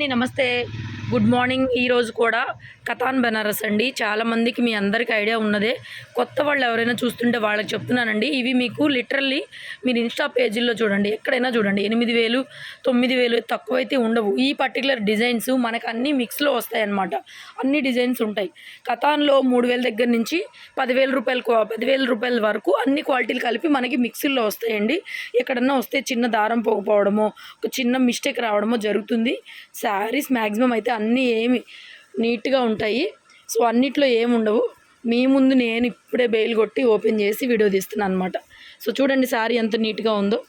నమస్తే, good morning. ఈరోజు కూడా కథాన్ బెనారస్ అండి. చాలామందికి మీ అందరికీ ఐడియా ఉన్నదే. కొత్త వాళ్ళు ఎవరైనా చూస్తుంటే వాళ్ళకి చెప్తున్నానండి. ఇవి మీకు లిటరల్లీ మీరు ఇన్స్టా పేజీల్లో చూడండి, ఎక్కడైనా చూడండి, 8,000 9,000 తక్కువైతే ఉండవు. ఈ పర్టికులర్ డిజైన్స్ మనకు అన్నీ మిక్స్లో వస్తాయన్నమాట. అన్ని డిజైన్స్ ఉంటాయి. కథాన్లో 3,000 దగ్గర నుంచి 10,000 రూపాయల వరకు అన్ని క్వాలిటీలు కలిపి మనకి మిక్సీల్లో వస్తాయండి. ఎక్కడన్నా వస్తే చిన్న దారం పోకపోవడమో, ఒక చిన్న మిస్టేక్ రావడమో జరుగుతుంది. శారీస్ మ్యాక్సిమం అయితే అన్నీ ఏమి నీట్గా ఉంటాయి. సో అన్నిట్లో ఏముండవు. మీ ముందు నేను ఇప్పుడే బెయిల్ కొట్టి ఓపెన్ చేసి వీడియో తీస్తున్నాను అనమాట. సో చూడండి శారీ ఎంత నీట్గా ఉందో.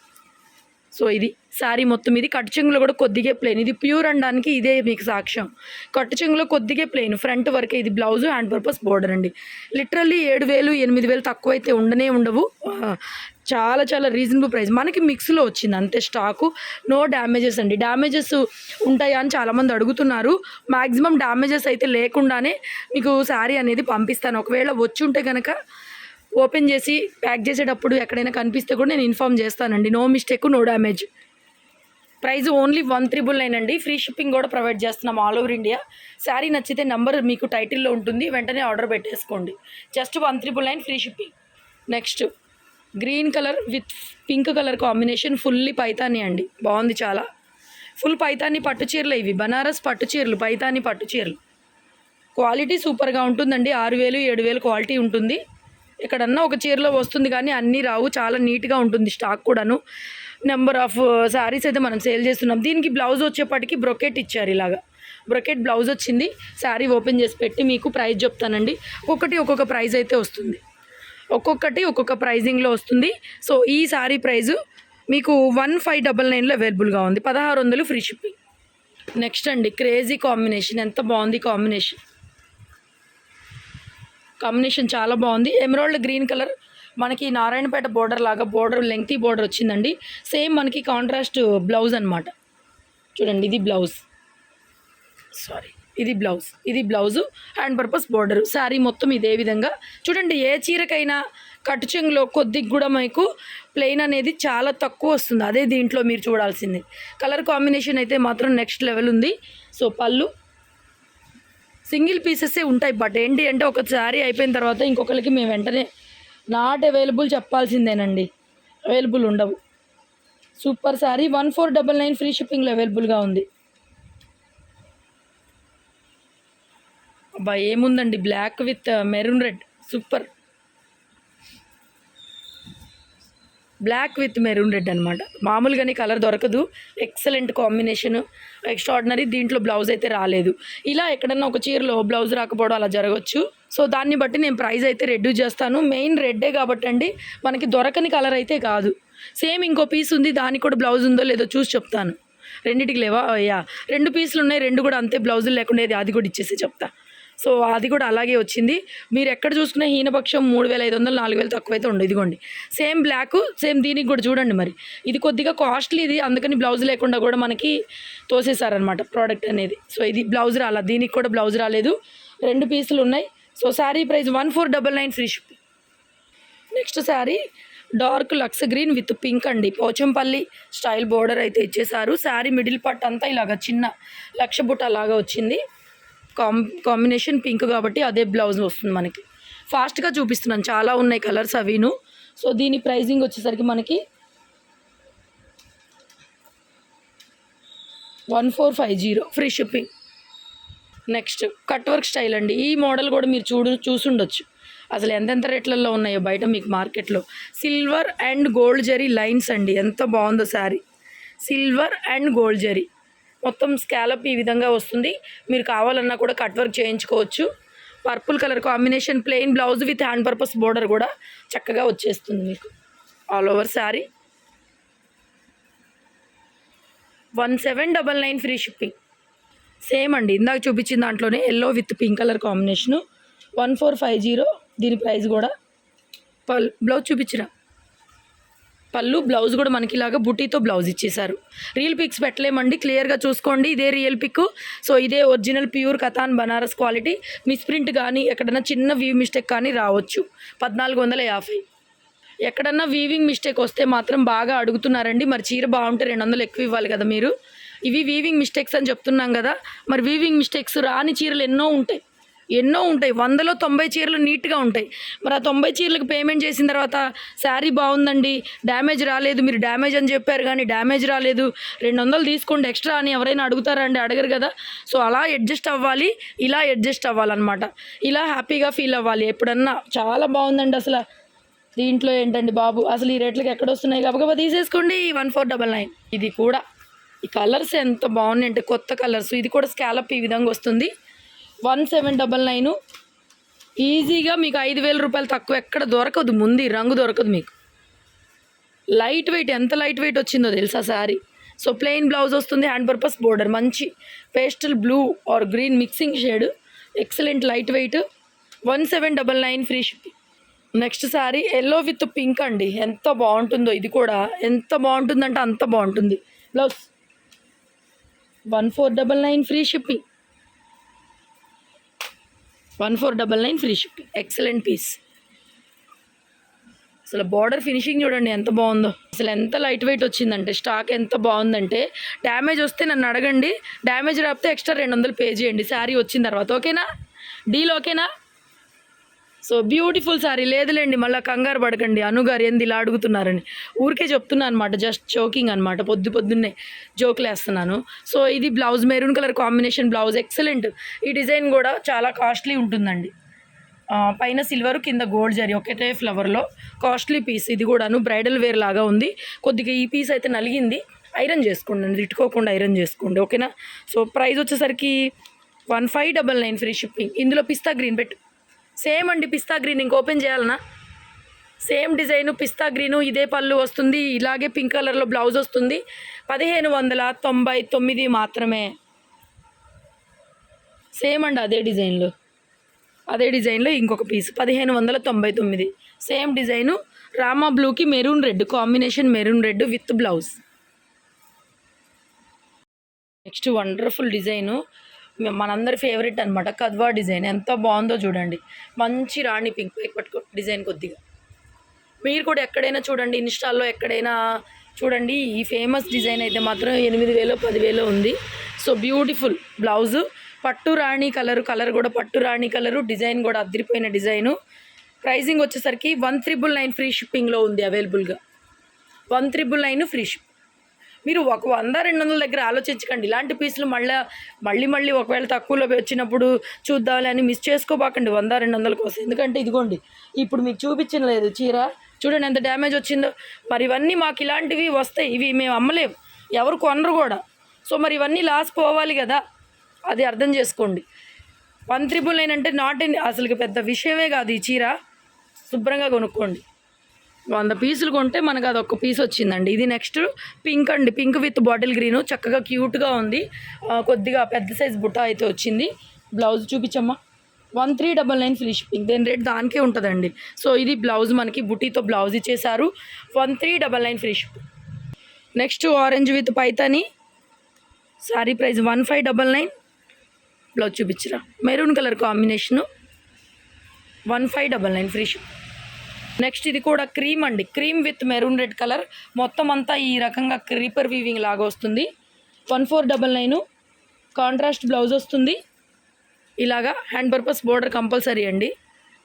సో ఇది శారీ మొత్తం. ఇది కట్టు చెంగులో కూడా కొద్దిగా ప్లెయిన్. ఇది ప్యూర్ అనడానికి ఇదే మీకు సాక్ష్యం. కట్టు చెంగులో కొద్దిగా ప్లెయిన్, ఫ్రంట్ వరకే. ఇది బ్లౌజ్, హ్యాండ్ పర్పస్ బోర్డర్ అండి. లిటరల్లీ 7,000 8,000 తక్కువ అయితే ఉండవు. చాలా చాలా రీజనబుల్ ప్రైస్. మనకి మిక్స్లో వచ్చింది అంతే స్టాకు. నో డ్యామేజెస్ అండి. డ్యామేజెస్ ఉంటాయా అని చాలామంది అడుగుతున్నారు. మ్యాక్సిమం డ్యామేజెస్ అయితే లేకుండానే మీకు శారీ అనేది పంపిస్తాను. ఒకవేళ వచ్చి ఉంటే కనుక ఓపెన్ చేసి ప్యాక్ చేసేటప్పుడు ఎక్కడైనా కనిపిస్తే కూడా నేను ఇన్ఫామ్ చేస్తానండి. No mistake, no damage. Price only 1,999 అండి. ఫ్రీ షిప్పింగ్ కూడా ప్రొవైడ్ చేస్తున్నాం ఆల్ ఓవర్ ఇండియా. శారీ నచ్చితే నెంబర్ మీకు టైటిల్లో ఉంటుంది, వెంటనే ఆర్డర్ పెట్టేసుకోండి. Just 1,999 free shipping. Next green colour with pink colour combination, fully Paithani అండి. బాగుంది చాలా. ఫుల్ పైతానీ పట్టు చీరలు ఇవి. బనారస్ పట్టు చీరలు, పైతానీ పట్టు చీరలు. క్వాలిటీ సూపర్గా ఉంటుందండి. 6,000 7,000 క్వాలిటీ ఉంటుంది. ఎక్కడన్నా ఒక చీరలో వస్తుంది కానీ అన్నీ రావు. చాలా నీట్గా ఉంటుంది స్టాక్ కూడాను. నెంబర్ ఆఫ్ శారీస్ అయితే మనం సేల్ చేస్తున్నాం. దీనికి బ్లౌజ్ వచ్చేప్పటికి బ్రొకెట్ ఇచ్చారు. ఇలాగా బ్రొకెట్ బ్లౌజ్ వచ్చింది. శారీ ఓపెన్ చేసి పెట్టి మీకు ప్రైస్ చెప్తానండి. ఒక్కొక్క ప్రైస్ అయితే వస్తుంది. ఒక్కొక్కటి ఒక్కొక్క ప్రైజింగ్లో వస్తుంది. సో ఈ శారీ ప్రైజు మీకు 1599లో అవైలబుల్గా ఉంది. 1,600 ఫ్రీ షిప్పింగ్. నెక్స్ట్ అండి క్రేజీ కాంబినేషన్. ఎంత బాగుంది కాంబినేషన్. చాలా బాగుంది. ఎమరాల్డ్ గ్రీన్ కలర్, మనకి నారాయణపేట బోర్డర్ లాగా బోర్డర్, లెంగ్తీ బోర్డర్ వచ్చిందండి. సేమ్ మనకి కాంట్రాస్ట్ బ్లౌజ్ అనమాట. చూడండి ఇది బ్లౌజ్, ఇది blouse, hand purpose border. Sari మొత్తం ఇదే విధంగా. చూడండి ఏ చీరకైనా కట్టు చెంగులో కొద్దిగా కూడా మీకు ప్లెయిన్ అనేది చాలా తక్కువ వస్తుంది. అదే దీంట్లో మీరు చూడాల్సింది. కలర్ కాంబినేషన్ అయితే మాత్రం నెక్స్ట్ లెవెల్ ఉంది. సో పళ్ళు సింగిల్ పీసెస్సే ఉంటాయి. బట్ ఏంటి అంటే ఒక శారీ అయిపోయిన తర్వాత ఇంకొకరికి మేము వెంటనే నాట్ అవైలబుల్ చెప్పాల్సిందేనండి. అవైలబుల్ ఉండవు. సూపర్ శారీ 1499 ఫ్రీ షిప్పింగ్లో అవైలబుల్గా ఉంది. అబ్బా ఏముందండి, black with maroon red. Super. Black with maroon red అనమాట. మామూలుగానే కలర్ దొరకదు. Excellent combination, extraordinary. దీంట్లో బ్లౌజ్ అయితే రాలేదు. ఇలా ఎక్కడన్నా ఒక చీరలో బ్లౌజ్ రాకపోవడం అలా జరగవచ్చు. సో దాన్ని బట్టి నేను ప్రైస్ అయితే రెడ్యూస్ చేస్తాను. మెయిన్ రెడ్డే కాబట్టి అండి, మనకి దొరకని కలర్ అయితే కాదు. సేమ్ ఇంకో పీస్ ఉంది, దానికి కూడా బ్లౌజ్ ఉందో లేదో చూసి చెప్తాను. రెండింటికి లేవా? యా, 2 పీసులు ఉన్నాయి. 2 కూడా అంతే బ్లౌజులు లేకుండా అది కూడా ఇచ్చేసి చెప్తా. సో అది కూడా అలాగే వచ్చింది. మీరు ఎక్కడ చూసుకునే హీనపక్షం 3,500 4,000 తక్కువైతే ఉండదు. ఇదిగోండి సేమ్ బ్లాక్, సేమ్ దీనికి కూడా చూడండి. మరి ఇది కొద్దిగా కాస్ట్లీ, ఇది అందుకని బ్లౌజ్ లేకుండా కూడా మనకి తోసేసారనమాట ప్రోడక్ట్ అనేది. సో ఇది బ్లౌజ్ రాలా, దీనికి కూడా బ్లౌజ్ రాలేదు. 2 పీసులు ఉన్నాయి. So sari price 1499 free shipping. Next sari dark లక్స్ గ్రీన్ విత్ పింక్ అండి. పోచంపల్లి స్టైల్ బోర్డర్ అయితే ఇచ్చేసారు. శారీ మిడిల్ పార్ట్ అంతా ఇలాగ చిన్న లక్ష బుట్ట లాగా వచ్చింది. కాంబినేషన్ పింక్ కాబట్టి అదే బ్లౌజ్ వస్తుంది మనకి. ఫాస్ట్గా చూపిస్తున్నాను, చాలా ఉన్నాయి కలర్స్ అవిను. సో దీని ప్రైజింగ్ వచ్చేసరికి మనకి 1450 free shipping. Next cut work style అండి. ఈ మోడల్ కూడా మీరు చూసుండొచ్చు. అసలు ఎంతెంత రేట్లలో ఉన్నాయో బయట మీకు మార్కెట్లో. Silver and gold zari lines అండి. ఎంత బాగుందో sari. Silver and gold zari మొత్తం స్కాలప్ ఈ విధంగా వస్తుంది. మీరు కావాలన్నా కూడా కట్ వర్క్ చేయించుకోవచ్చు. Purple colour combination, plain blouse with hand purpose border కూడా చక్కగా వచ్చేస్తుంది మీకు all over sari. 1799 free shipping. Same అండి ఇందాక చూపించిన దాంట్లోనే yellow with pink colour combination 1450. దీని ప్రైస్ కూడా. బ్లౌజ్ చూపించిన పళ్ళు, బ్లౌజ్ కూడా మనకి ఇలాగా బుటీతో బ్లౌజ్ ఇచ్చేసారు. రియల్ పిక్స్ పెట్టలేమండి, క్లియర్గా చూసుకోండి. ఇదే రియల్ పిక్. సో ఇదే original pure katan Banaras quality. Misprint కానీ ఎక్కడన్నా చిన్న వ్యూ మిస్టేక్ కానీ రావచ్చు. 1450. ఎక్కడన్నా వీవింగ్ మిస్టేక్ వస్తే మాత్రం బాగా అడుగుతున్నారండి. మరి చీర బాగుంటే 200 ఎక్కువ ఇవ్వాలి కదా మీరు. ఇవి వీవింగ్ మిస్టేక్స్ అని చెప్తున్నాం కదా, మరి వీవింగ్ మిస్టేక్స్ రాని చీరలు ఎన్నో ఉంటాయి 100లో 90 చీరలు నీట్గా ఉంటాయి. మరి ఆ 90 చీరలకు పేమెంట్ చేసిన తర్వాత శారీ బాగుందండి, డ్యామేజ్ రాలేదు, మీరు డ్యామేజ్ అని చెప్పారు కానీ డ్యామేజ్ రాలేదు, 200 తీసుకోండి ఎక్స్ట్రా అని ఎవరైనా అడుగుతారండి? అడగరు కదా. సో అలా అడ్జస్ట్ అవ్వాలి, ఇలా అడ్జస్ట్ అవ్వాలన్నమాట. ఇలా హ్యాపీగా ఫీల్ అవ్వాలి ఎప్పుడన్నా. చాలా బాగుందండి అసలు. దీంట్లో ఏంటండి బాబు, అసలు ఈ రేట్లకి ఎక్కడ వస్తున్నాయి? గబగబా తీసేసుకోండి. 1499. ఇది కూడా ఈ కలర్స్ ఎంత బాగున్నాయి అంటే కొత్త కలర్స్. ఇది కూడా స్కాలప్ ఈ విధంగా వస్తుంది. 1799. ఈజీగా మీకు 5,000 రూపాయలు తక్కువ ఎక్కడ దొరకదు. ముందు రంగు దొరకదు మీకు. లైట్ వెయిట్, ఎంత లైట్ వెయిట్ వచ్చిందో తెలుసా శారీ. సో ప్లెయిన్ బ్లౌజ్ వస్తుంది, హ్యాండ్ పర్పస్ బోర్డర్, మంచి pastel blue or green mixing shade, excellent light weight. 1799 free shipping. Next sari yellow with pink అండి. ఎంత బాగుంటుందో ఇది కూడా, ఎంత బాగుంటుందంటే అంత బాగుంటుంది. Blouse 1499 free shipping. 1499 free shipping. Excellent piece. అసలు బార్డర్ ఫినిషింగ్ చూడండి ఎంత బాగుందో. అసలు ఎంత లైట్ వెయిట్ వచ్చిందంటే, స్టాక్ ఎంత బాగుందంటే. డ్యామేజ్ వస్తే నన్ను అడగండి, డ్యామేజ్ రాకపోతే ఎక్స్ట్రా 200 పే చేయండి శారీ వచ్చిన తర్వాత. ఓకేనా? డీల్ ఓకేనా? So beautiful sari. లేదులేండి మళ్ళీ కంగారు పడకండి, అనుగారు ఏంది ఇలా అడుగుతున్నారని. ఊరికే చెప్తున్నాను అనమాట, జస్ట్ జోకింగ్ అనమాట. పొద్దున్నే జోకులు వేస్తున్నాను. సో ఇది blouse, maroon colour combination blouse, excellent. ఈ డిజైన్ కూడా చాలా కాస్ట్లీ ఉంటుందండి. పైన సిల్వర్, కింద గోల్డ్ జరీ, ఒకటే ఫ్లవర్లో కాస్ట్లీ పీస్. ఇది కూడాను బ్రైడల్ వేర్ లాగా ఉంది. కొద్దిగా ఈ పీస్ అయితే నలిగింది, ఐరన్ చేసుకోండి, తిట్టుకోకుండా ఐరన్ చేసుకోండి. ఓకేనా? సో ప్రైస్ వచ్చేసరికి 1599 ఫ్రీ షిప్పింగ్. ఇందులో పిస్తా గ్రీన్ పెట్టు. సేమ్ అండి పిస్తా గ్రీన్. ఇంక ఓపెన్ చేయాలనా? సేమ్ డిజైను పిస్తా గ్రీను, ఇదే పళ్ళు వస్తుంది, ఇలాగే పింక్ కలర్లో బ్లౌజ్ వస్తుంది. 1599 మాత్రమే. సేమ్ అండి అదే డిజైన్లో ఇంకొక పీస్ 1599. సేమ్ డిజైను, రామా బ్లూకి maroon red combination, maroon red with blouse. Next wonderful design, మనందరి ఫేవరెట్ అనమాట, కద్వా డిజైన్. ఎంత బాగుందో చూడండి. మంచి రాణి పింక్ పట్టుకో డిజైన్. కొద్దిగా మీరు కూడా ఎక్కడైనా చూడండి, ఇన్స్టాల్లో ఎక్కడైనా చూడండి. ఈ ఫేమస్ డిజైన్ అయితే మాత్రం 8,000 10,000 ఉంది. సో బ్యూటిఫుల్ బ్లౌజు, పట్టు రాణి కలర్ కూడా పట్టు రాణి కలరు, డిజైన్ కూడా అదిరిపోయిన డిజైను. ప్రైజింగ్ వచ్చేసరికి 1999 ఫ్రీ షిప్పింగ్లో ఉంది అవైలబుల్గా. 1999 ఫ్రీ షిప్. మీరు ఒక 100-200 దగ్గర ఆలోచించకండి. ఇలాంటి పీసులు మళ్ళీ ఒకవేళ తక్కువలో వచ్చినప్పుడు చూద్దామని మిస్ చేసుకోబాకండి 100-200 కోసం. ఎందుకంటే ఇదిగోండి ఇప్పుడు మీకు చూపించిన లేదు చీర, చూడండి ఎంత డ్యామేజ్ వచ్చిందో. మరి ఇవన్నీ మాకు ఇలాంటివి వస్తాయి, ఇవి మేము అమ్మలేము, ఎవరు కొనరు కూడా. సో మరి ఇవన్నీ లాస్ పోవాలి కదా, అది అర్థం చేసుకోండి. 1999 అంటే అసలుకి పెద్ద విషయమే కాదు. ఈ చీర శుభ్రంగా కొనుక్కోండి. 100 పీసులు కొంటే మనకు అది ఒక్క పీస్ వచ్చిందండి. ఇది నెక్స్ట్ పింక్ అండి, పింక్ విత్ బాటిల్ గ్రీను, చక్కగా క్యూట్గా ఉంది. కొద్దిగా పెద్ద సైజ్ బుట్ట అయితే వచ్చింది. బ్లౌజ్ చూపించమ్మా. 1399 free shipping. దేని రేట్ దానికే ఉంటుందండి. సో ఇది బ్లౌజ్, మనకి బుటీతో బ్లౌజ్ ఇచ్చేసారు. 1399 free shipping. Next orange with Paithani sari price 1599. Blouse చూపించరా, maroon colour combination, 1599 free ship. Next ఇది కూడా క్రీమ్ అండి, cream with maroon red colour, మొత్తం అంతా ఈ రకంగా క్రీపర్ వీవింగ్ లాగా వస్తుంది. 1499. కాంట్రాస్ట్ బ్లౌజ్ వస్తుంది. ఇలాగా హ్యాండ్ పర్పస్ బోర్డర్ కంపల్సరీ అండి,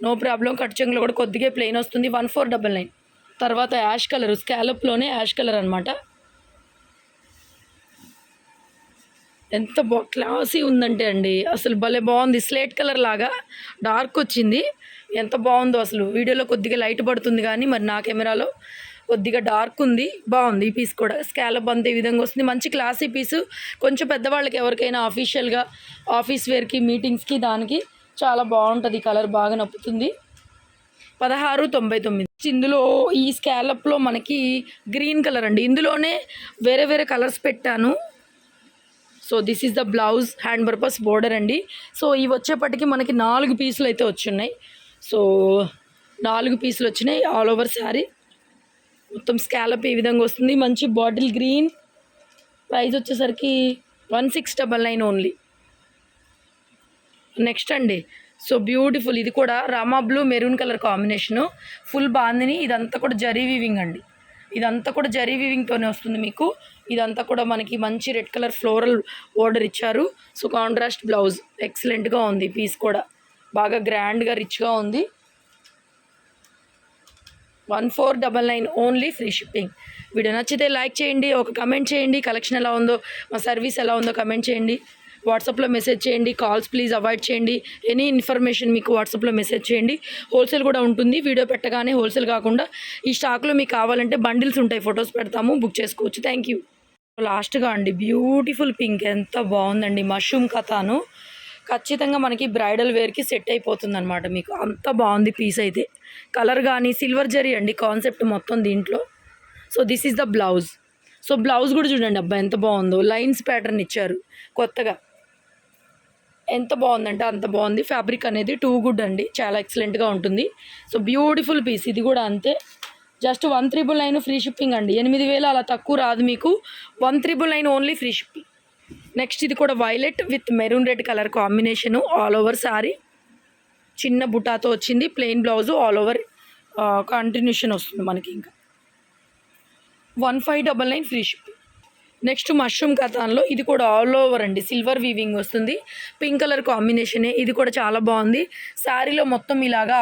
నో ప్రాబ్లం. కట్ చెంగులో కూడా కొద్దిగా ప్లెయిన్ వస్తుంది. 1499. తర్వాత యాష్ కలర్, స్కాలప్లోనే యాష్ కలర్ అనమాట. ఎంత క్లాసీ ఉందంటే అండి, అసలు భలే బాగుంది. స్లేట్ కలర్ లాగా డార్క్ వచ్చింది, ఎంత బాగుందో అసలు. వీడియోలో కొద్దిగా లైట్ పడుతుంది కానీ మరి నా కెమెరాలో కొద్దిగా డార్క్ ఉంది. బాగుంది ఈ పీస్ కూడా. స్కాలప్ అంతా ఈ విధంగా వస్తుంది, మంచి క్లాసీ పీసు. కొంచెం పెద్దవాళ్ళకి ఎవరికైనా ఆఫీషియల్గా ఆఫీస్ వేర్కి, మీటింగ్స్కి, దానికి చాలా బాగుంటుంది. ఈ కలర్ బాగా నప్పుతుంది. 1699. ఇందులో ఈ స్కాలప్లో మనకి గ్రీన్ కలర్ అండి, ఇందులోనే వేరే వేరే కలర్స్ పెట్టాను. So this is the blouse, hand purpose border అండి. సో ఇవి వచ్చేప్పటికి మనకి 4 పీసులు అయితే వచ్చున్నాయి. సో 4 పీసులు వచ్చినాయి ఆల్ ఓవర్ శారీ. మొత్తం స్కాలప్ ఈ విధంగా వస్తుంది, మంచి బాటిల్ గ్రీన్. ప్రైస్ వచ్చేసరికి 1699 ఓన్లీ. నెక్స్ట్ అండి, సో బ్యూటిఫుల్, ఇది కూడా Rama blue maroon colour combination, full bandhani. ఇదంతా కూడా జరీ వీవింగ్ అండి, ఇదంతా కూడా జరీ వీవింగ్తోనే వస్తుంది మీకు. ఇదంతా కూడా మనకి మంచి రెడ్ కలర్ ఫ్లోరల్ బోర్డర్ ఇచ్చారు. సో కాంట్రాస్ట్ బ్లౌజ్ ఎక్సలెంట్గా ఉంది. పీస్ కూడా బాగా గ్రాండ్గా రిచ్గా ఉంది. 1499 ఓన్లీ, ఫ్రీ షిప్పింగ్. వీడియో నచ్చితే లైక్ చేయండి, ఒక కమెంట్ చేయండి. కలెక్షన్ ఎలా ఉందో, మా సర్వీస్ ఎలా ఉందో కమెంట్ చేయండి. వాట్సాప్లో మెసేజ్ చేయండి. కాల్స్ ప్లీజ్ అవాయిడ్ చేయండి. ఎనీ ఇన్ఫర్మేషన్ మీకు వాట్సాప్లో మెసేజ్ చేయండి. హోల్సేల్ కూడా ఉంటుంది. వీడియో పెట్టగానే హోల్సేల్ కాకుండా ఈ స్టాక్లో మీకు కావాలంటే బండిల్స్ ఉంటాయి, ఫొటోస్ పెడతాము, బుక్ చేసుకోవచ్చు. Thank you. లాస్ట్గా అండి బ్యూటిఫుల్ పింక్, ఎంత బాగుందండి. మష్రూమ్ కథాను ఖచ్చితంగా మనకి బ్రైడల్ వేర్కి సెట్ అయిపోతుంది అనమాట. మీకు అంత బాగుంది పీస్ అయితే. కలర్ కానీ సిల్వర్ జరీ అండి కాన్సెప్ట్ మొత్తం దీంట్లో. So this is the blouse. So blouse కూడా చూడండి అబ్బా ఎంత బాగుందో. లైన్స్ ప్యాటర్న్ ఇచ్చారు కొత్తగా, ఎంత బాగుందంటే అంత బాగుంది. ఫ్యాబ్రిక్ అనేది టూ గుడ్ అండి, చాలా ఎక్సలెంట్గా ఉంటుంది. So beautiful piece. ఇది కూడా అంతే, జస్ట్ 1399 ఫ్రీ షిప్పింగ్ అండి. 8000 అలా తక్కువ రాదు మీకు. 1399 ఓన్లీ, ఫ్రీ షిప్పింగ్. నెక్స్ట్ ఇది కూడా violet with maroon red colour combination. All over sari చిన్న బుటాతో వచ్చింది. Plain blouse all over continuation వస్తుంది మనకి. ఇంకా 1599 ఫ్రీ షిప్పింగ్. నెక్స్ట్ మష్రూమ్ కథాన్లో ఇది కూడా ఆల్ ఓవర్ అండి, సిల్వర్ వీవింగ్ వస్తుంది. పింక్ కలర్ కాంబినేషనే. ఇది కూడా చాలా బాగుంది. శారీలో మొత్తం ఇలాగా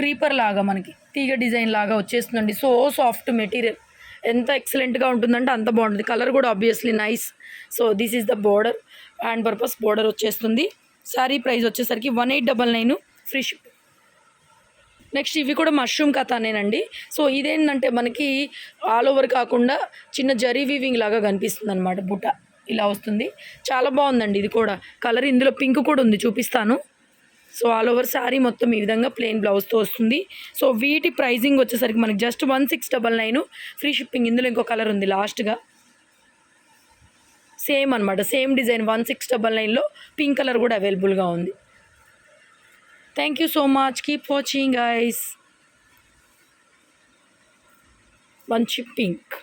క్రీపర్ లాగా మనకి తీగ డిజైన్ లాగా వచ్చేస్తుందండి. సో సాఫ్ట్ మెటీరియల్, ఎంత ఎక్సలెంట్గా ఉంటుందంటే అంత బాగుంటుంది. కలర్ కూడా obviously nice. So this is the border, hand purpose border వచ్చేస్తుంది. శారీ ప్రైస్ వచ్చేసరికి 1899 ఫ్రీ షిప్. నెక్స్ట్ ఇవి కూడా మష్రూమ్ కథానేనండి. సో ఇదేంటంటే మనకి ఆల్ ఓవర్ కాకుండా చిన్న జరీ వీవింగ్ లాగా కనిపిస్తుంది అనమాట. బుట్ట ఇలా వస్తుంది, చాలా బాగుందండి. ఇది కూడా కలర్ ఇందులో పింక్ కూడా ఉంది, చూపిస్తాను. సో ఆల్ ఓవర్ శారీ మొత్తం ఈ విధంగా ప్లెయిన్ బ్లౌజ్తో వస్తుంది. సో వీటి ప్రైజింగ్ వచ్చేసరికి మనకి జస్ట్ 1699 ఫ్రీ షిప్పింగ్. ఇందులో ఇంకో కలర్ ఉంది లాస్ట్గా, సేమ్ అనమాట, సేమ్ డిజైన్ 1699లో పింక్ కలర్ కూడా అవైలబుల్గా ఉంది. Thank you so much, keep watching guys. మంచి పింక్.